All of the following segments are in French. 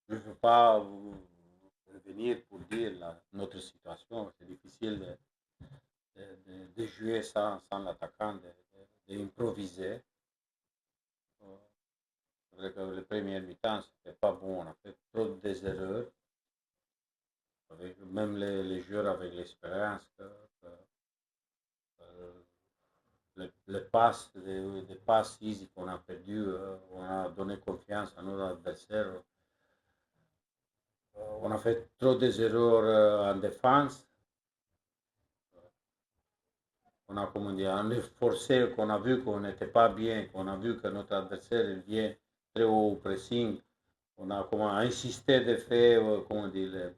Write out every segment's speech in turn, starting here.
je ne veux pas revenir pour dire notre situation. C'est difficile de jouer sans l'attaquant, d'improviser. C'est vrai que le premier mi-temps, c'était pas bon. On a fait trop des erreurs. Avec, même les joueurs avec l'expérience, les passes, les passes easy qu'on a perdu, on a donné confiance à nos adversaires. On a fait trop des erreurs en défense. On a, comment dire, on est forcé, qu'on a vu qu'on n'était pas bien, qu'on a vu que notre adversaire vient très haut au pressing. On a comment, insisté de faire comment dire,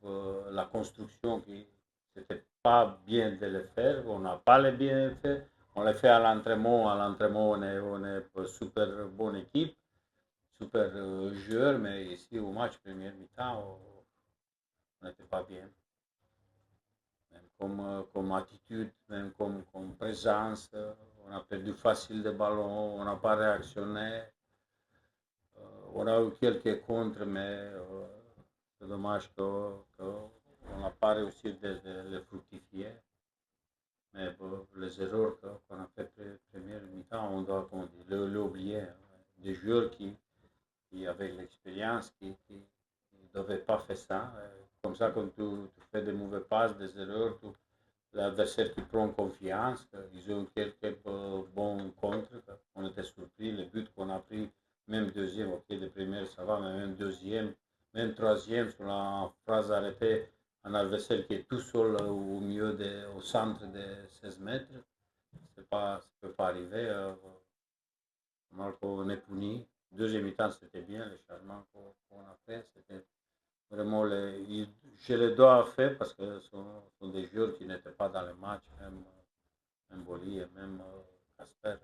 la construction qui n'était pas bien de le faire. On n'a pas le bien fait. On l'a fait à l'entraînement. À l'entraînement, on est une super bonne équipe, super joueur, mais ici au match première mi-temps, on n'était pas bien. Même comme attitude, même comme présence, on a perdu facile de ballon, on n'a pas réactionné. On a eu quelques contre, mais c'est dommage qu'on n'a pas réussi de les fructifier. Mais les erreurs qu'on a fait première mi-temps, on doit l'oublier. Des joueurs qui avaient l'expérience, qui ne devaient pas faire ça. Comme ça, quand tu fais des mauvais passes, des erreurs, l'adversaire qui prend confiance, ils ont quelques bons contre. On était surpris, les buts qu'on a pris, même deuxième, ok, de première ça va, mais même deuxième, même troisième, sur la phrase arrêtée, un adversaire qui est tout seul au milieu, au centre de 16 mètres, ça ne peut pas arriver. On est puni. Deuxième mi-temps, c'était bien, les changements qu'on a fait, c'était vraiment, je les dois faire parce que ce sont des joueurs qui n'étaient pas dans le match, même Boli et même Casper.